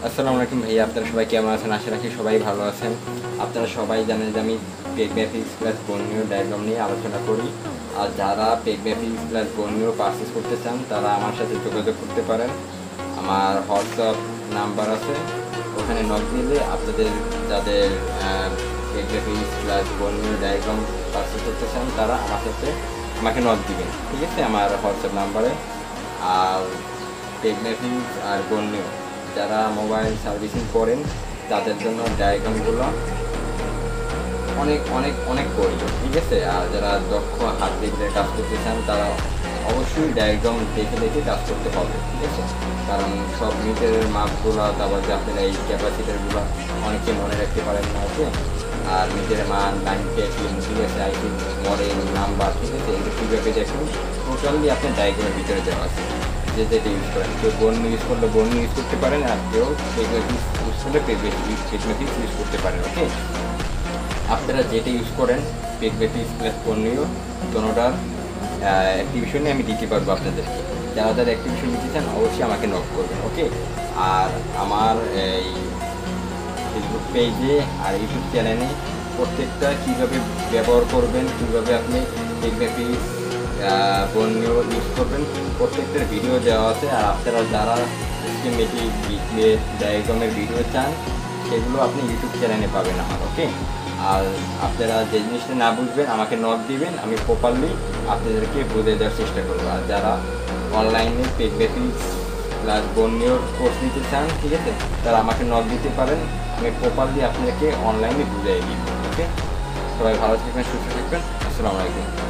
আসসালামু আলাইকুম ভাইয়া, আপনারা সবাই কেমন আছেন? আশা রাখি সবাই ভালো আছেন। আপনারা সবাই জানেন যে আমি পেগম্যাফিক্স প্লাস বর্নিও ডায়াগ্রাম নিয়ে আলোচনা করি। আর যারা পেগম্যাফিক্স প্লাস বর্নিও পারচেস করতে চান তারা আমার সাথে যোগাযোগ করতে পারেন। আমার হোয়াটসঅ্যাপ নাম্বার আছে, ওখানে নক দিলে আপনাদের যাদের পেগম্যাফিক্স প্লাস বর্নিও ডায়াগ্রাম পারচেস করতে চান তারা আমাকে নক দিবেন, ঠিক আছে? আমার হোয়াটসঅ্যাপ নাম্বারে। আর পেগম্যাফিক্স আর বর্নিও যারা মোবাইল সার্ভিসিং করেন তাদের জন্য ডায়াগ্রামগুলো অনেক অনেক অনেক প্রয়োজন, ঠিক আছে? আর যারা দক্ষ হাত দেখে কাজ করতে চান তারা অবশ্যই ডায়াগ্রাম দেখে দেখে কাজ করতে হবে, ঠিক আছে? কারণ সব মিটারের মাপগুলো, তারপর যে আপনারা এই ক্যাপাসিটারগুলো অনেকে মনে রাখতে পারেন না, ওকে? আর মিটারের মান, লাইন পেয়েছিলেন, ঠিক আছে, আইসি মডেল নাম্বার, ঠিক আছে, এগুলো কীভাবে দেখুন টোটালি আপনার ডায়াগ্রামের ভিতরে দেওয়া আছে। যে যেটা ইউজ করেন, কেউ বর্ণ ইউজ করলে বর্ণ ইউজ করতে পারেন, আর কেউ পেগম্যাফিক্স ইউজ করলে পেগম্যাফিক্স ইউজ করতে পারেন, ওকে? আপনারা যেটা ইউজ করেন পেগম্যাফিক্স প্লাস বর্ণীয় দোনোটার অ্যাক্টিভিশনে আমি দিতে পারবো আপনাদেরকে। যারা যারা অ্যাক্টিভিশন নিতে চান অবশ্যই আমাকে নক করবেন, ওকে? আর আমার এই ফেসবুক পেজে আর ইউটিউব চ্যানেলে প্রত্যেকটা কীভাবে ব্যবহার করবেন, কীভাবে আপনি পেগম্যাফিক্স বর্ণীয় ইউজ করবেন প্রত্যেকটার ভিডিও দেওয়া আছে। আর আপনারা যারা স্কিমেটিক ডায়াগ্রামের ভিডিও চান সেগুলো আপনি ইউটিউব চ্যানেলে পাবেন আমার, ওকে? আর আপনারা যে জিনিসটা না বুঝবেন আমাকে নক দিবেন, আমি প্রপারলি আপনাদেরকে বুঝে দেওয়ার চেষ্টা করবো। আর যারা অনলাইনে পেগম্যাফিক্স প্লাস বর্ণীয়র কোর্স নিতে চান, ঠিক আছে, তারা আমাকে নক দিতে পারেন, আমি প্রপারলি আপনাকে অনলাইনে বুঝিয়ে দিব, ওকে? সবাই ভালো থাকবেন, সুস্থ থাকবেন। আসসালামু আলাইকুম।